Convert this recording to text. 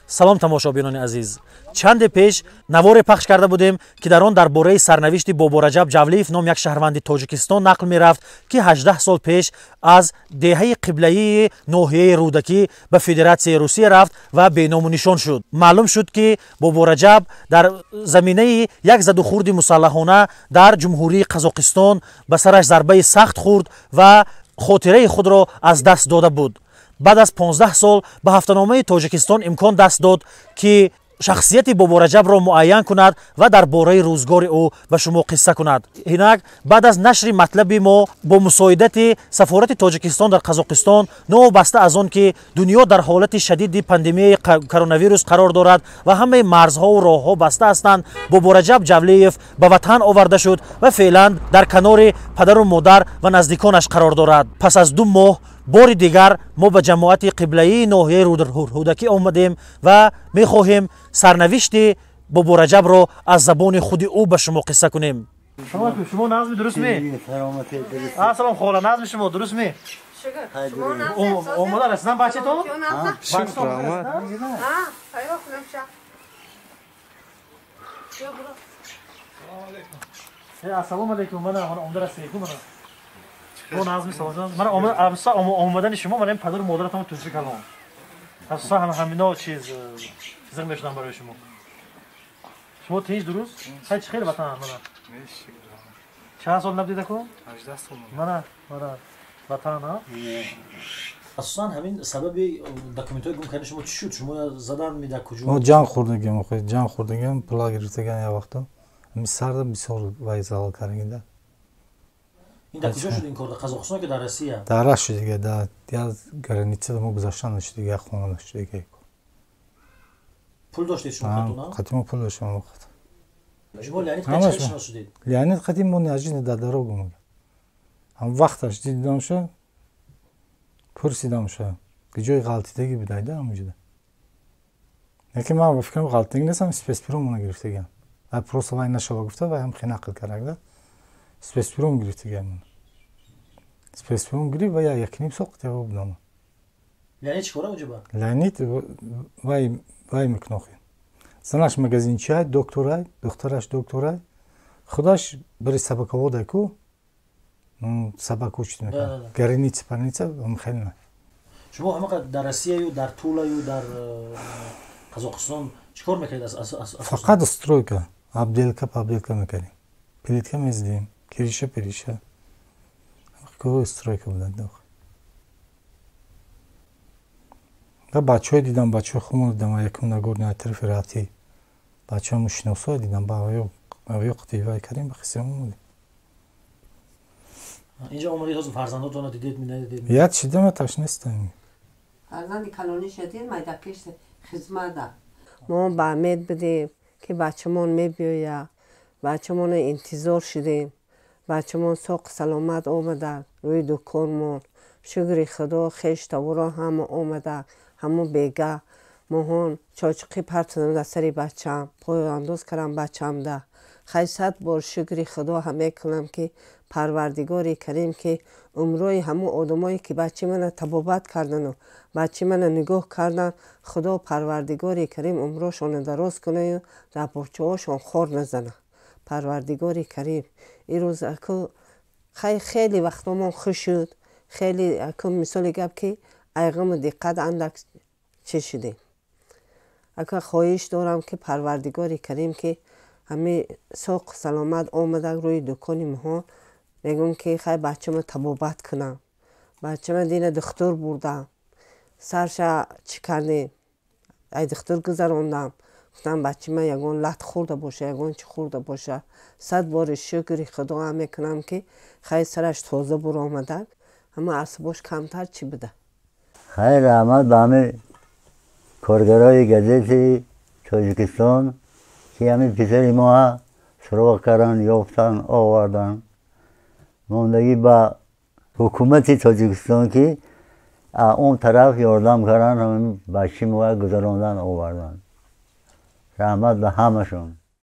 салом тамошобинони азиз. чанде пеш наворе пахш карда будем ки дар он дар бораи сарнавишти Бобораҷаб Ҷавлиев ном як шаҳрванди Тоҷикистон нақл мерафт ки 18 сол пеш аз деҳаи қиблаии ноҳияи Рӯдакӣ ба Федератсияи Русия рафт ва беному нишон шуд. маълум шуд ки Бобораҷаб дар заминаи як задухурди мусаллаҳона дар ҷумҳурии Қазоқистон ба сараш зарбаи сахт хурд ва хотираи худро аз даст дода буд. баъд аз 15 сол ба ҳафтаномаи Тоҷикистон имкон даст дод ки шахсияти Бобораҷабро муайян кунад ва дар бораи рӯзгори ӯ ба шумо қисса кунад. инак баъд аз нашри матлаби мо бо мусоидати сафорати Тоҷикистон дар Қазоқистон, новобаста аз он ки дунё дар ҳолати шадиди пандемияи коронавирус қарор дорад ва ҳамаи марзҳову роҳҳо баста ҳастанд, Бобораҷаб Ҷавлиев ба ватан оварда шуд ва феълан дар канори падару модар ва наздиконаш қарор дорад. пас аз 2 моҳ бори дигар мо ба ҷамоати қиблаии ноҳияи Рӯдакӣ омадем ва мехоҳем сарнавишти Бобораҷабро аз забони худи ӯ ба шумо қисса кунем. шумо назми дуруст ме? Салом хола, назми шумо дуруст ме? омода расидан бачето? ассалому алайкум, мана омда расику мана. бо назми салом. мана омадани шумо мана падару модаратам тӯсӣ кардам. асоса ҳамино чиз зиқ мешудам барои шумо. шумо тинч дуруст? ҳай чӣ хел ватан мана? чанд сол набдида ку? 18 сол. мана ватан ҳа? асосан ҳамин сабаби документҳои гум кардани шумо чӣ шуд? шумо задан мида куҷо? мо ҷанг хӯрдагем, пула гирифтаган як вақто. ҳамин сарда бисёр вай залал кардагида. ин дар куҷо шуд ин кор? дар Қазоқистон ки дар Россия? дар Россия дига, дар граница мо гузаштан дошт дига, як хона дошт дига. пул доштед шумо хатуна? қати мо пул доштем мо хат. шумо Леонид қача шинос шудед? Леонид қати мо наҷин дар дарог омад. ҳам вақташ дидам ша, пурсидам ша. ки ҷои ғалтидагӣ бидайда ҳамуҷуда. яке ман ба фикрам ғалтидагӣ нестам, спецбюро мона гирифтагам. ай просто вай нашава гуфта, вай ҳам хинақл карда. спецбюром гирифтагам. спецбюром гирифт ва якним сол қитева будам. Леонид чӣ кора уҷаба? Леонид вай мекунохи. занаш магазинчиай, докторай, духтараш докторай. худаш бери сабаководай ку. сабак учит мекунад. Граница, паница, хелна. шумо ҳама дар Россияю, дар Тулаю, дар Қазоқистон чикор мекардед? фақат стройка, абделка мекардем. плитка мездем, кириша. Какой стройка была дохуй. Да бачой дидам, бачой хуму дидам, якум на горной тарифи рати. Бачой мушносой дидам, ба авёқ дивай кардем, ба хисем омадем. инҷа омадед ҳозир фарзандотонро дидед, медидед? яд шидам, я таш нестам. фарзанди калони шадид майдакиш хизмата. мо ба умед будем ки бачамон мебиёя. бачамон интизор шудем. бачамон соқ саломат омада рӯи дуконмон. шукри худо хеш тавро ҳама омада, ҳамо бега. моҳон чочуқи партидам дар сари бачам, пояндоз кардам бачамда. хай 100 бор шукри худо ҳаме кунам ки парвардигори карим ки умрои ҳамо одамое ки бачи мана табобат кардану бачи мана нигоҳ кардан, худо парвардигори карим умрошона дароз кунаю дар бохчаҳошон хор назана. парвардигори карим ирӯз аку хеле вақтомон хуш шуд. хеле аку мисоли гап ки айғаму диққат андак чӣ шудем. аку хоҳиш дорам ки парвардигори карим ки ҳами соқ саломат омада рӯи дукони моҳон мегӯм ки хай бачамо табобат кунам. бачама дина духтур бурдам. сарша чӣ кардем? ай духтур гузарондам. гуфтам бачима ягон лат хӯрда боша, ягон чӣ хӯрда боша. 100 бори шукри худо ҳам мекунам ки хай сараш тоза буромадак. ҳама асбош камтар чӣ буда? хайр раҳмат ба ҳами коргарои газети Тоҷикистон ки ҳамин писари мо суроғ кардан, ёфтан, овардан. мондагӣ ба ҳукумати Тоҷикистон ки он тараф ёрдам кардан, ҳамин бачи мо гузарондан овардан. раҳмат ба ҳамашон.